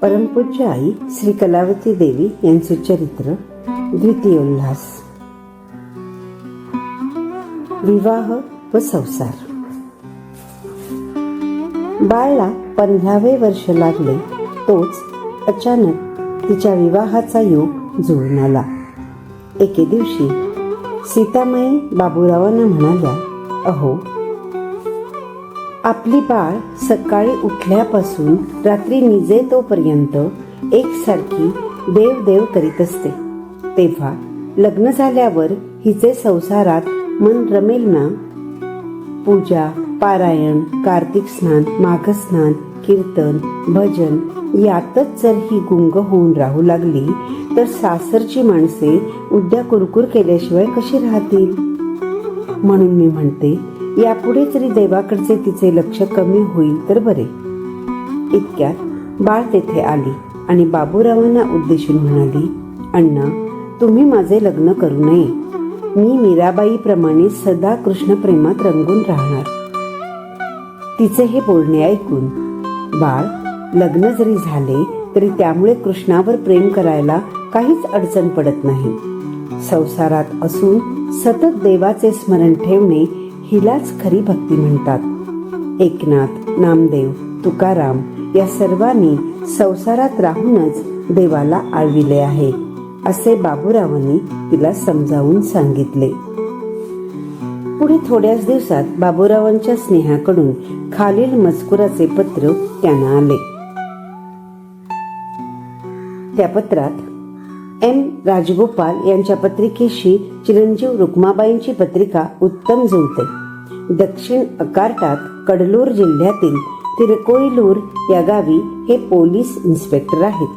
परमपूज्य आई श्री कलावती देवी यांचे चरित्र द्वितीय उल्हास. विवाह व संसार. बाळला 15वे वर्ष लागले तोच अचानक तिच्या विवाहाचा योग जुळून आला. एके दिवशी सीतामाई बाबूरावांना म्हणाल्या, अहो, आपली बाळ सकाळी उठल्यापासून रात्री निजे तोपर्यंत एकसारखी देव देव करीत असते. तेव्हा लग्न झाल्यावर हिचे संसारात मन रमेल ना? पूजा, पारायण, कार्तिक स्नान, माघ स्नान, कीर्तन, भजन यातच जर ही गुंग होऊन राहू लागली तर सासरची माणसे उद्या कुरकुर केल्याशिवाय कशी राहतील? म्हणून मी म्हणते, यापुढे तरी देवाकडचे तिचे लक्ष कमी होईल तर बरे. इतक्यात बाळ तेथे आली आणि बाबूरावांना उद्देशून म्हणाली, अण्णा, तुम्ही माझे लग्न करू नये. मी मीराबाई प्रमाणे सदा कृष्ण प्रेमात रंगून राहणार. तिचे हे बोलणे ऐकून बाळ लग्न जरी झाले तरी त्यामुळे कृष्णावर प्रेम करायला काहीच अडचण पडत नाही. संसारात असून सतत देवाचे स्मरण ठेवणे हिलाच खरी भक्ती म्हणतात. एकनाथ, नामदेव, तुकाराम या सर्वांनी संसारात राहूनच देवाला आळविले आहे, असे बाबूरावांनी तिला समजावून सांगितले. पुढे थोड्याच दिवसात बाबूरावांच्या स्नेहाकडून खालील मजकुराचे पत्र त्यांना आले. त्या पत्रात एम. राजगोपाल यांच्या पत्रिकेशी चिरंजीव रुक्माबाईंची पत्रिका उत्तम जुळते. दक्षिण अकार्टात कडलोर जिल्ह्यातील तिरकोईलूर या गावी हे पोलीस इन्स्पेक्टर आहेत.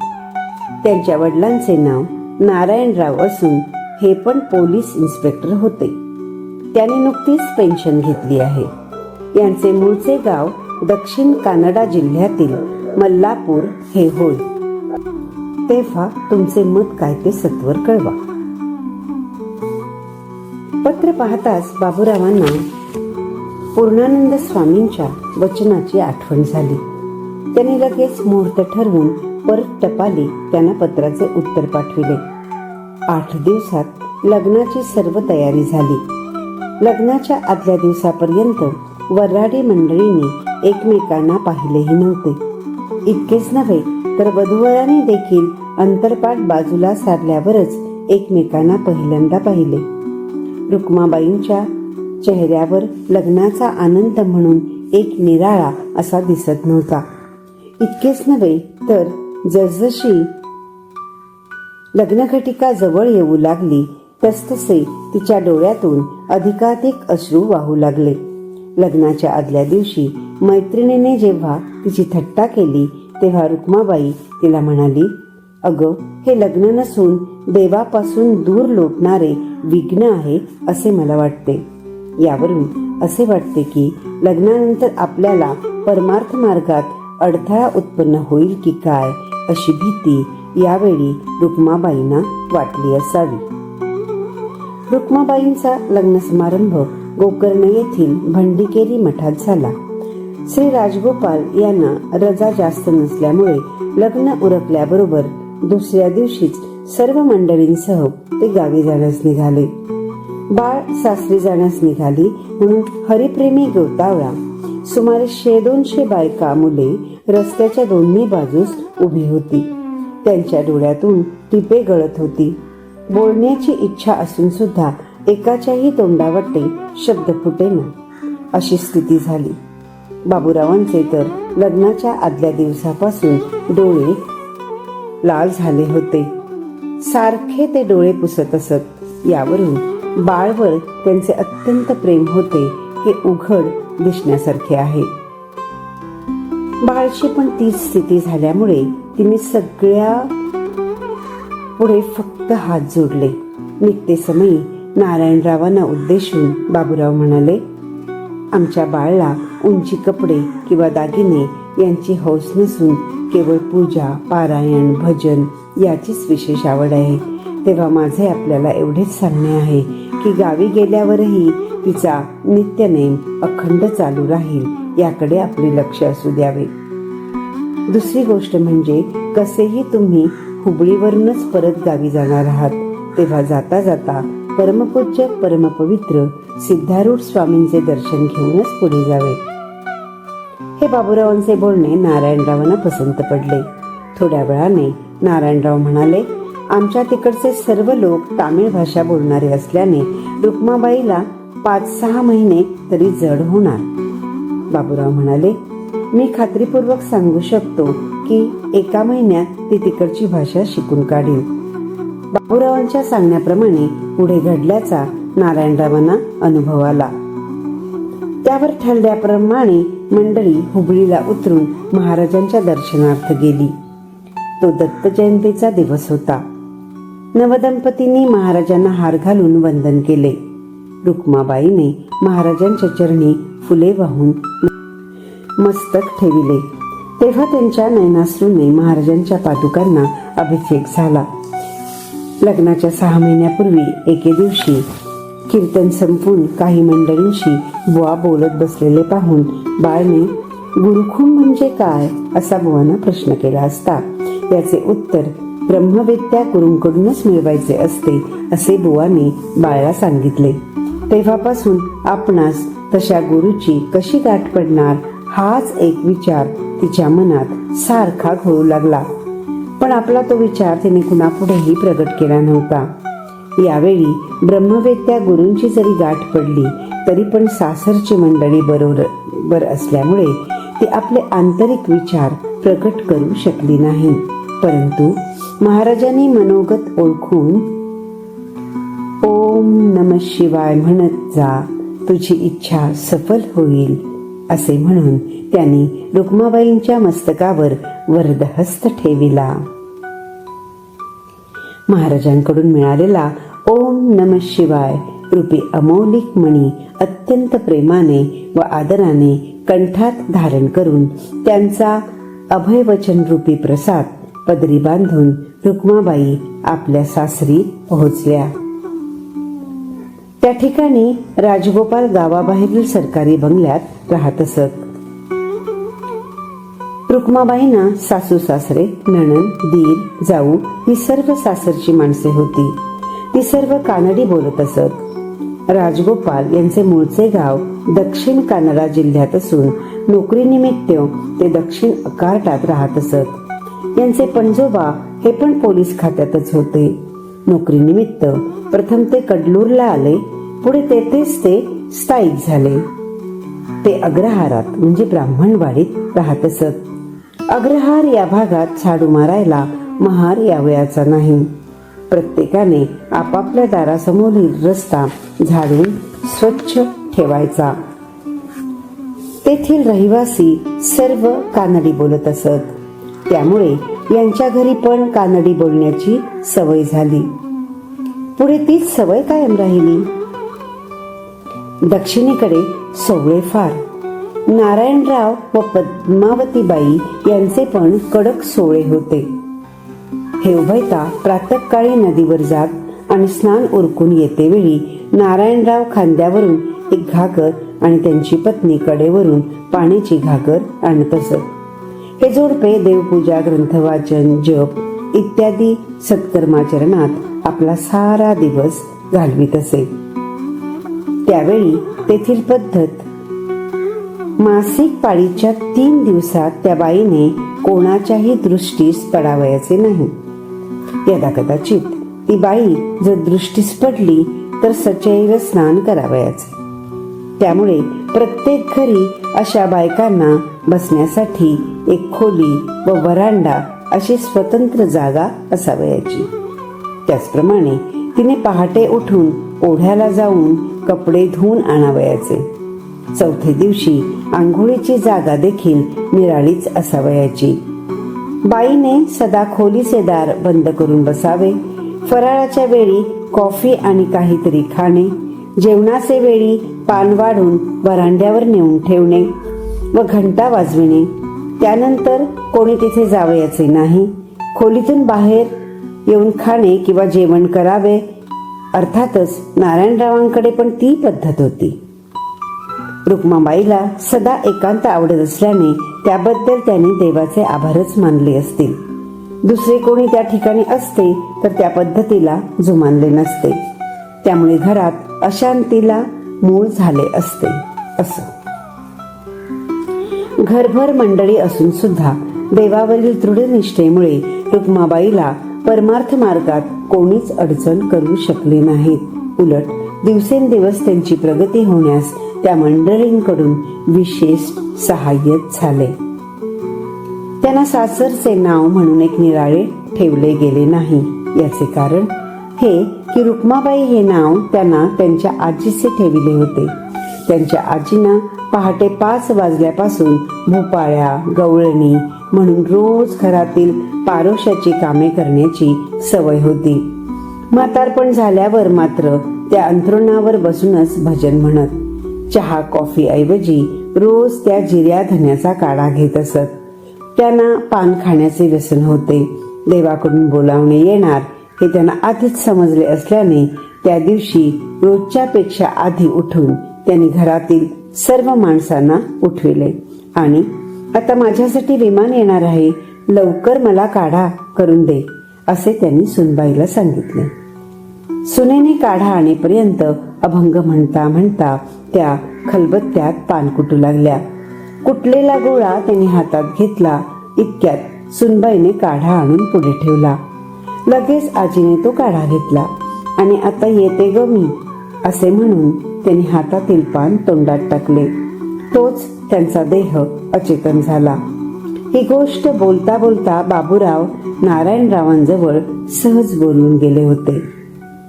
त्यांच्या वडिलांचे नाव नारायणराव असून हे पण पोलीस इन्स्पेक्टर होते. त्यांनी नुकतीच पेन्शन घेतली आहे. यांचे मूळचे गाव दक्षिण कानडा जिल्ह्यातील मल्लापूर हे होय. तेव्हा तुमचे मत काय ते सत्वर कळवा. पत्र पाहताच बाबूरावांना पूर्णानंद स्वामींच्या वचनाची आठवण झाली. त्यांनी लगेच मुहूर्त ठरवून परत टपाली त्यांना पत्राचे उत्तर पाठविले. 8 दिवसात लग्नाची सर्व तयारी झाली. लग्नाच्या आदल्या दिवसापर्यंत वऱ्हाडी मंडळींनी एकमेकांना पाहिलेही नव्हते. इतकेच नव्हे तर वधूवरांनी देखील अंतरपाट बाजूला सारल्यावरच एकमेकांना पहिल्यांदा पाहिले. रुक्माबाईंच्या चेहऱ्यावर लग्नाचा आनंद म्हणून एक निराळा असा दिसत नव्हता. इतकेच नव्हे तर जसजशी लग्नघटिका जवळ येऊ लागली तसतसे तिच्या डोळ्यातून अधिकाधिक अश्रू वाहू लागले. लग्नाच्या आदल्या दिवशी मैत्रिणीने जेव्हा तिची थट्टा केली तेव्हा रुक्माबाई तिला म्हणाली, अगं, हे लग्न नसून देवापासून दूर लोटणारे विघ्न आहे असे मला वाटते. यावरून असे वाटते की लग्नानंतर आपल्याला परमार्थ मार्गात अडथळा उत्पन्न होईल की काय अशी भीती यावेळी रुक्माबाईंना वाटली असावी. रुक्माबाईंचा लग्न समारंभ गोकर्ण येथील भंडीकेरी मठात झाला. श्री राजगोपाल यांना रजा जास्त नसल्यामुळे लग्न उरकल्याबरोबर दुसऱ्या दिवशीच सर्व मंडळींसह ते गावी जाण्यास निघाले. बाळ सासरी जाण्यास निघाली म्हणून हरिप्रेमी गोतावळा सुमारे 100-200 बायका मुले रस्त्याच्या दोन्ही बाजूस उभी होती. त्यांच्या डोळ्यातून टिपे गळत होती. बोलण्याची इच्छा असून सुद्धा एकाच्याही तोंडावाटे शब्द फुटेना अशी स्थिती झाली. बाबूरावांचे तर लग्नाच्या आदल्या दिवसापासून डोळे लाल झाले होते. सारखे ते डोळे पुसत असत. यावरून बाळवर त्यांचे अत्यंत प्रेम होते हे उघड दिसण्यासारखे आहे. बाळची पण तीच स्थिती झाल्यामुळे तिने सगळ्या पुढे फक्त हात जोडले. नित्यसमयी नारायणरावांना उद्देशून बाबूराव म्हणाले, आमच्या बाळला उंची कपडे किंवा दागिने यांची हौस नसून केवळ पूजा, पारायण, भजन याचीच विशेष आवड आहे. तेव्हा माझे आपल्याला एवढेच सांगणे आहे की गावी गेल्यावरही तिचा नित्यनेम अखंड चालू राहील याकडे आपले लक्ष असू द्यावे. दुसरी गोष्ट म्हणजे कसेही तुम्ही हुबळीवरूनच परत गावी जाणार आहात, तेव्हा जाता जाता परमपूज्य परमपवित्र सिद्धारूढ स्वामींचे दर्शन घेऊनच पुढे जावे. हे बाबूरावांचे बोलणे नारायणरावांना पसंत पडले. थोड्या वेळाने नारायणराव म्हणाले, आमच्या तिकडचे सर्व लोक तामिळ भाषा बोलणारे असल्याने रुक्माबाईला 5-6 महिने तरी जड होणार. बाबूराव म्हणाले, मी खात्रीपूर्वक सांगू शकतो की 1 महिन्यात ती तिकडची भाषा शिकून काढेल. बाबूरावांच्या सांगण्याप्रमाणे पुढे घडल्याचा नारायणरावांना अनुभव आला. त्यावर ठरल्याप्रमाणे मंडळी हुबळीला उतरून महाराजांच्या दर्शनार्थ गेली. तो दत्त जयंतीचा दिवस होता. नवदंपतींनी महाराजांना हार घालून वंदन केले. रुक्माबाईने महाराजांच्या चरणी फुले वाहून मस्तक ठेविले. तेव्हा त्यांच्या नयनाश्रूने महाराजांच्या पादुकांना अभिषेक झाला. लग्नाच्या 6 महिन्यापूर्वी एके दिवशी कीर्तन संपून काही मंडळींशी बुवा बोलत बसलेले पाहून बाळने गुरुखून म्हणजे काय असा बुवांना प्रश्न केला असता त्याचे उत्तर ब्रह्मविद्या गुरूंकडूनच मिळवायचे असते असे बुवाने बाळाला सांगितले. तेव्हापासून आपणास तशा गुरुची कशी गाठ पडणार हाच एक विचार तिच्या मनात सारखा घोळू लागला. पण आपला तो विचार तिने कुणापुढेही प्रगट केला नव्हता. यावेळी ब्रह्मवेत्या गुरूंची जरी गाठ पडली तरी पण सासरची मंडळी बरोबर असल्यामुळे ती आपले आंतरिक विचार प्रकट करू शकली नाही. परंतु महाराजांनी मनोगत ओळखून ओम नमः शिवाय म्हणत जा, तुझी इच्छा सफल होईल असे म्हणून त्यांनी रुक्माबाईंच्या मस्तकावर वरदहस्त ठेविला. महाराजांकडून मिळालेला ओम नमः शिवाय रूपी अमौलिक मणी अत्यंत प्रेमाने व आदराने कंठात धारण करून त्यांचा अभयवचन रूपी प्रसाद पदरी बांधून रुक्माबाई आपल्या सासरी पोहोचल्या. त्या ठिकाणी राजगोपाल गावाबाहेरील सरकारी बंगल्यात राहत असत. रुक्माबाईंना सासू सासरे, नणंद, दीर, जाऊ ही सर्व सासरची माणसे होती. ती सर्व कानडी बोलत असत. राजगोपाल यांचे मूळचे गाव दक्षिण कन्नडा जिल्ह्यात असून नोकरीनिमित्त ते दक्षिण अकार्टात राहत असत. यांचे पणजोबा हे पण पोलीस खात्यातच होते. नोकरीनिमित्त प्रथम ते कडलूरला आले, पुढे तेथेच ते स्थायिक झाले. ते अग्रहारात म्हणजे ब्राह्मणवाडीत राहत असत. अग्रहार या भागात झाडू मारायला महार यावयाचा नाही. प्रत्येकाने आपापल्या दारासमोरील रस्ता झाडून स्वच्छ ठेवायचा. तेथील रहिवासी सर्व कानडी बोलत असत. त्यामुळे यांच्या घरी पण कानडी बोलण्याची सवय झाली. पुढे तीच सवय कायम राहिली. दक्षिणेकडे सोवळे फार. नारायणराव व पद्मावतीबाई यांचे पण कडक सोवळे होते. हे उभयता प्रातःकाळी नदीवर जात आणि स्नान उरकून येतेवेळी नारायणराव खांद्यावरून एक घागर आणि त्यांची पत्नी कडेवरून पाण्याची घागर आणत असत. हे जोडपे देवपूजा, ग्रंथवाचन, जप इत्यादी सत्कर्माचरणात आपला सारा दिवस घालवित असे. त्यावेळी तेथील पद्धत मासिक पाळीच्या 3 दिवसात त्या बाईने कोणाच्याही दृष्टीस पडावयाचे नाही. यदा कदाचित ती बाई जर दृष्टीस पडली तर सचैल स्नान करावयाचे. त्यामुळे प्रत्येक घरी अशा बायकांना बसण्यासाठी एक खोली व वरांडा अशी स्वतंत्र जागा असावयाची. त्याचप्रमाणे तिने पहाटे उठून ओढ्याला जाऊन कपडे धुवून आणावयाचे. 4थ्या दिवशी आंघोळीची जागा देखील निराळीच असावयाची. बाईने सदा खोलीचे दार बंद करून बसावे. फराळाच्या वेळी कॉफी आणि काहीतरी खाणे, जेवणाचे वेळी पान वाढून वरांड्यावर नेऊन ठेवणे व घंटा वाजविणे. त्यानंतर कोणी तिथे जावयाचे नाही. खोलीतून बाहेर येऊन खाणे किंवा जेवण करावे. अर्थातच नारायणरावांकडे पण ती पद्धत होती. रुक्माबाईला सदा एकांत आवडत असल्याने त्याबद्दल त्यांनी देवाचे आभारच मानले असतील. दुसरे कोणी त्या ठिकाणी असते तर त्या पद्धतीला जुमानले नसते. त्यामुळे घरात अशांतीला मूळ झाले असते. असं घरभर मंडळी असून सुद्धा देवावरील दृढ निष्ठेमुळे रुक्माबाईला परमार्थ मार्गात कोणीच अडचण करू शकले नाहीत. उलट दिवसेंदिवस त्यांची प्रगती होण्यास त्या मंडळींकडून विशेष सहाय्य झाले. त्यांना सासरचे नाव म्हणून एक निराळे ठेवले गेले नाही. याचे कारण हे की रुक्माबाई हे नाव त्यांना त्यांच्या आजीचे ठेविले होते. त्यांच्या आजींना पहाटे 5 वाजल्यापासून भोपाळ्या गवळणी म्हणून रोज घरातील पारोशाची कामे करण्याची सवय होती. म्हातारपण झाल्यावर मात्र त्या अंथरुणावर बसूनच भजन म्हणत. चहा कॉफी ऐवजी रोज त्या जिऱ्या धन्याचा काढा घेत असत. त्यांना पान खाण्याचे व्यसन होते. देवाकडून बोलावणे येणार हे त्यांना आधीच समजले असल्याने त्या दिवशी रोजच्या पेक्षा आधी उठून त्यांनी घरातील सर्व माणसांना उठविले आणि आता माझ्यासाठी विमान येणार आहे, लवकर मला काढा करून दे असे त्यांनी सुनबाईला सांगितले. सुनेने काढा आणेपर्यंत अभंग म्हणता म्हणता त्या खलबत्त्यात पान कुटू लागल्या. कुटलेला गोळा त्यांनी हातात घेतला. इतक्यात सुनबाईने काढा आणून पुढे ठेवला. लगेच आजीने तो काढा घेतला आणि आता येते ग मी असे म्हणून त्यांनी हातातील पान तोंडात टाकले. तोच त्यांचा देह अचेतन झाला. ही गोष्ट बोलता बोलता बाबूराव नारायणरावांजवळ सहज बोलून गेले होते.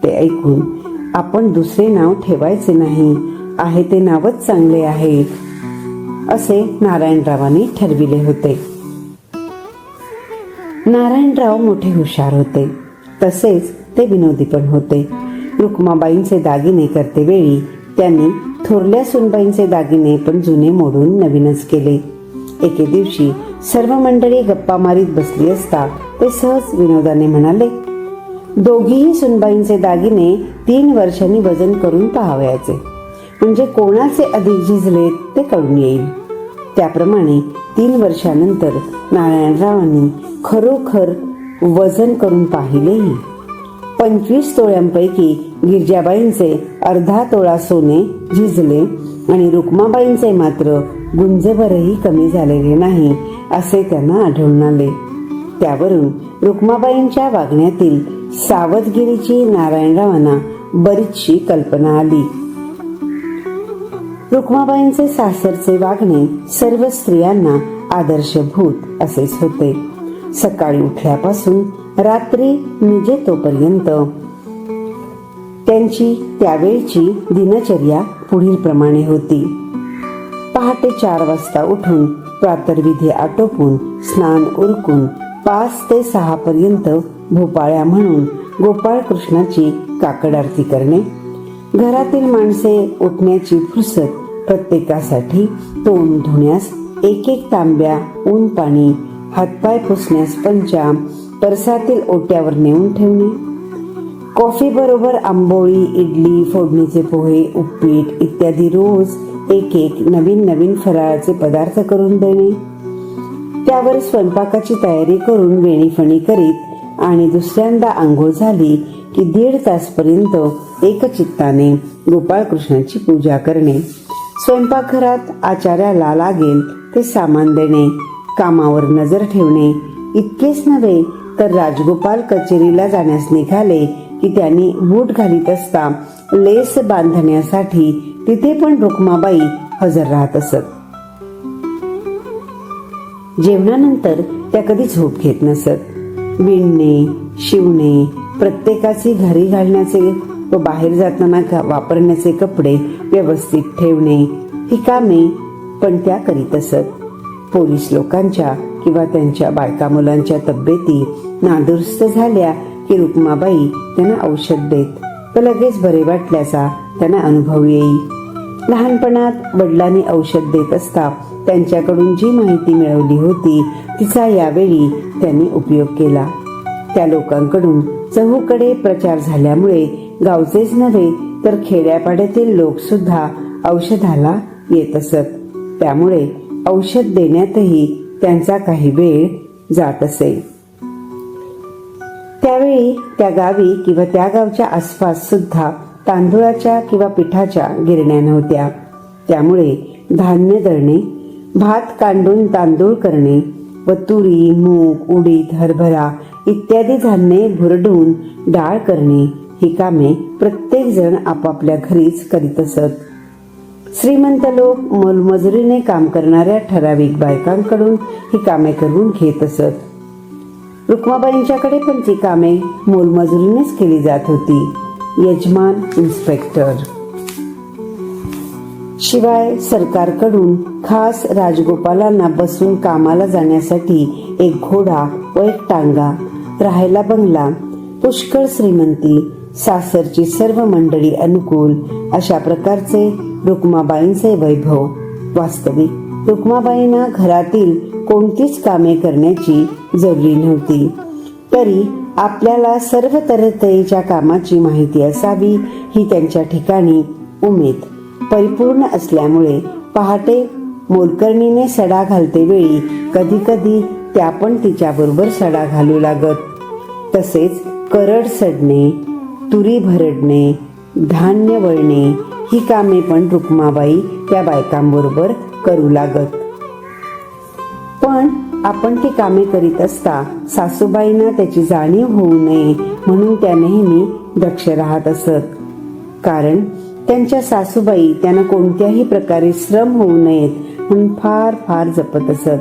ते ऐकून आपण दुसरे नाव ठेवायचे नाही, आहे ते नावच चांगले आहे असे नारायणरावांनी ठरविले होते. नारायणराव मोठे हुशार होते. तसेच ते विनोदी पण होते. रुक्माबाईंचे दागिने करतेवेळी त्यांनी थोरल्या सुनबाईंचे दागिने पण जुने मोडून नवीनच केले. एके दिवशी सर्व मंडळी गप्पा मारीत बसली असता ते सहज विनोदाने म्हणाले, दोघीही सुनबाईंचे दागिने 3 वर्षांनी वजन करून पाहावयाचे, म्हणजे कोणाचे अधिक झिजले ते कळून येईल. त्याप्रमाणे 3 वर्षानंतर नारायणरावांनी खरोखर वजन करून पाहिलेही. 25 तोळ्यांपैकी गिरजाबाईंचे अर्धा तोळा सोने झिजले आणि रुक्माबाईंचे मात्र गुंजभरही कमी झालेले नाही असे त्यांना आढळून आले. त्यावरून रुक्माबाईंच्या वागण्यातील सावधगिरीची नारायणरावांना बरीचशी कल्पना आली. रुक्माबाईंचे सासरचे वागणे सर्व स्त्रियांना आदर्शभूत असेच होते. सकाळी उठल्यापासून रात्री निजेतोपर्यंत त्यांची त्यावेळची दिनचर्या पुढील प्रमाणे होती. पहाटे 4 वाजता उठून प्रातर्विधी आटोपून स्नान उरकून 5 ते 6 पर्यंत भोपाळ्या म्हणून गोपाळ कृष्णाची काकड आरती करणे. घरातील माणसे उठण्याची फुरसत प्रत्येकासाठी तोंड धुण्यास 1 तांब्या ऊन पाणी, हातपाय पुसण्यास पंचा परसातील ओट्यावर नेऊन ठेवणे. कॉफी बरोबर आंबोळी, इडली, फोडणीचे पोहे, उपीट इत्यादी रोज 1 नवीन नवीन फराळाचे पदार्थ करून देणे. त्यावर स्वयंपाकाची तयारी करून वेणीफणी करीत आणि दुसऱ्यांदा आंघोळ झाली की 1.5 तासपर्यंत एकचित्ताने गोपाळकृष्णाची पूजा करणे. स्वयंपाकघरात आचार्याला लागेल ते सामान देणे, कामावर नजर ठेवणे. इतकेच नव्हे तर राजगोपाल कचेरीला जाण्यास निघाले की त्यांनी बूट घालीत असता लेस बांधण्यासाठी तिथे पण रुक्माबाई हजर राहत असत. जेवणानंतर त्या कधी झोप घेत नसत. विणणे, शिवणे, प्रत्येकाची घरी घालण्याचे व बाहेर जाताना वापरण्याचे कपडे व्यवस्थित ठेवणे ही कामे पण त्या करीत असत. पोलीस लोकांच्या किंवा त्यांच्या बायका मुलांच्या तब्येती नादुरुस्त झाल्या की रुक्माबाई त्यांना औषध देत व लगेच बरे वाटल्याचा त्यांना अनुभव येई. लहानपणात वडिलांनी औषध देत असता त्यांच्याकडून जी माहिती मिळवली होती तिचा यावेळी त्यांनी उपयोग केला. त्या लोकांकडून चहूकडे प्रचार झाल्यामुळे गावचेच नव्हे तर खेड्यापाड्यातील लोक सुद्धा औषधाला येत असत. त्यामुळे औषध देण्यातही त्यांचा काही वेळ जात असे. त्यावेळी त्या गावी किंवा त्या गावच्या आसपास सुद्धा तांदूळाच्या किंवा पिठाच्या गिरण्या नव्हत्या. त्यामुळे धान्य दळणे, भात कांडून तांदूळ करणे व तुरी, मूग, उडीद, हरभरा इत्यादी धान्ये भुरडून डाळ करणे ही कामे प्रत्येक जण आपापल्या घरीच करीत असत. श्रीमंत लोक मोलमजुरीने काम करणाऱ्या ठराविक बायकांकडून ही कामे करून घेत असत. रुक्माबाईंच्याकडे पण ती कामे मोलमजुरीनेच केली जात होती. यजमान इन्स्पेक्टर. शिवाय सरकारकडून खास राजगोपालांना बसून कामाला जाण्यासाठी एक घोडा व एक टांगा, राहायला बंगला, पुष्कळ श्रीमंती, सासरची सर्व मंडळी अनुकूल अशा प्रकारचे रुक्माबाईंचे वैभव. वास्तविक रुक्माबाईंना घरातील कोणतीच कामे करण्याची जरुरी नव्हती. तरी आपल्याला सर्व तऱ्हेच्या कामाची माहिती असावी ही त्यांच्या ठिकाणी उमेद परिपूर्ण असल्यामुळे पहाटे मोलकरणीने सडा घालते वेळी कधी कधी त्या पण तिच्याबरोबर सडा घालू लागत. तसेच करड सडणे, तुरी भरडणे, धान्य वळणे ही कामे पण रुक्माबाई त्या बायकांबरोबर करू लागत. पण आपण ती कामे करीत असता सासूबाईंना त्याची जाणीव होऊ नये म्हणून त्या नेहमी दक्ष राहत असत. कारण त्यांच्या सासूबाई त्यांना कोणत्याही प्रकारे श्रम होऊ नयेत म्हणून फार फार जपत असत.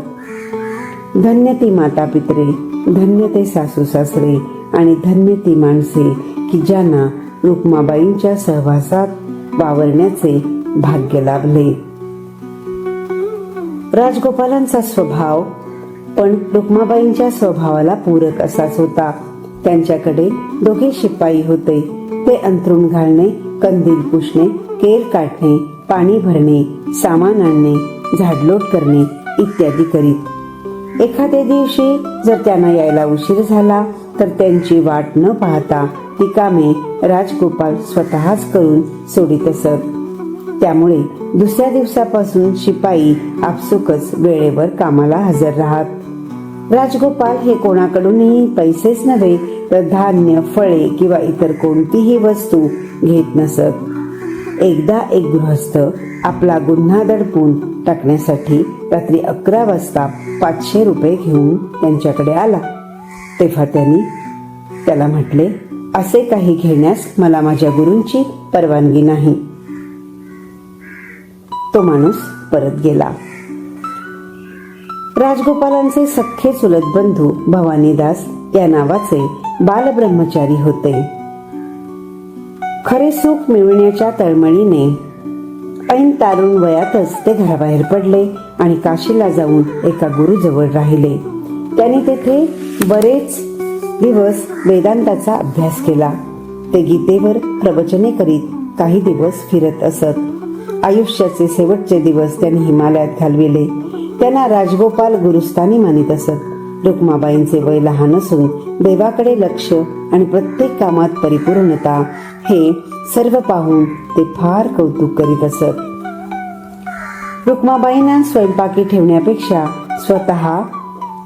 धन्य ती माता पितरे, धन्य ते सासू सासरे आणि धन्य ती माणसे की ज्यांना रुक्माबाईंच्या सहवासात वावरण्याचे भाग्य लाभले. राजगोपालांचा स्वभाव पण रुक्माबाईंच्या स्वभावाला पूरक असाच होता. त्यांच्याकडे दोघे शिपाई होते. ते अंथरूण घालणे, कंदील पुसणे, केर काढणे, पाणी भरणे, सामान आणणे, झाडलोट करणे इत्यादी करीत. एखाद्या दिवशी जर त्यांना यायला उशीर झाला तर त्यांची वाट न पाहता ती कामे राजगोपाल स्वतःच करून सोडित असत. त्यामुळे दुसऱ्या दिवसापासून शिपाई आपसुकच वेळेवर कामाला हजर राहत. राजगोपाल हे कोणाकडूनही पैसेच नव्हे तर धान्य, फळे किंवा इतर कोणतीही वस्तू घेत नसत. एकदा एक गृहस्थ आपला गुन्हा दडपून टाकण्यासाठी रात्री 11 वाजता 500 रुपये घेऊन त्यांच्याकडे आला. तेव्हा त्यांनी त्याला म्हटले, असे काही घेण्यास मला माझ्या गुरूंची परवानगी नाही. तो माणूस परत गेला. राजगोपालांचे सख्खे चुलत बंधू भवानीदास या नावाचे बालब्रह्मचारी होते. खरे सुख मिळवण्याच्या तळमळीने ऐन तारुण वयातच ते घराबाहेर पडले आणि काशीला जाऊन एका गुरुजवळ राहिले. त्यांनी तेथे बरेच दिवस वेदांताचा अभ्यास केला. ते गीतेवर प्रवचने करीत काही दिवस फिरत असत. आयुष्याचे शेवटचे दिवस त्यांनी हिमालयात घालविले. त्यांना राजगोपाल गुरुस्थानी मानित असत. रुक्माबाईंचे वय लहान असून देवाकडे लक्ष आणि प्रत्येक कामात परिपूर्णता हे सर्व पाहून ते फार कौतुक करीत असत. रुक्माबाईंना स्वयंपाकी ठेवण्यापेक्षा स्वतः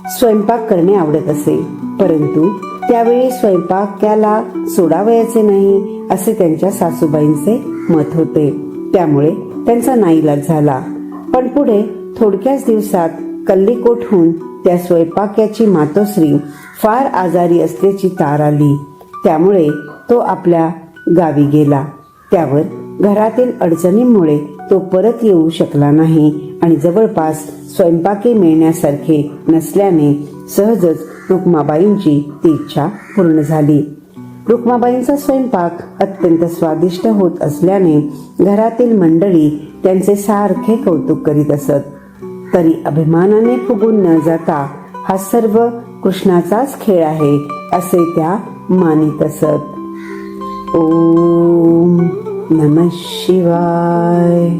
स्वयंपाक करणे आवडत असे. परंतु त्यावेळी स्वयंपाक्याला सोडावयाचे नाही असे त्यांच्या सासूबाईंचे मत होते. त्यामुळे त्यांचा नाईलाज झाला. पण पुढे थोडक्याच दिवसात कल्लीकोटहून त्या स्वयंपाक्याची मातोश्री फार आजारी असल्याची तार आली. त्यामुळे तो आपल्या गावी गेला. त्यावर घरातील अडचणींमुळे तो परत येऊ शकला नाही आणि जवळपास स्वयंपाकी मिळण्यासारखे नसल्याने सहजच रुक्माबाईंची ती इच्छा पूर्ण झाली. रुक्माबाईंचा स्वयंपाक अत्यंत स्वादिष्ट होत असल्याने घरातील मंडळी त्यांचे सारखे कौतुक करीत असत. तरी अभिमानाने फुगून न जाता हा सर्व कृष्णाचाच खेळ आहे असे त्या मानित असत. ओम नमः शिवाय.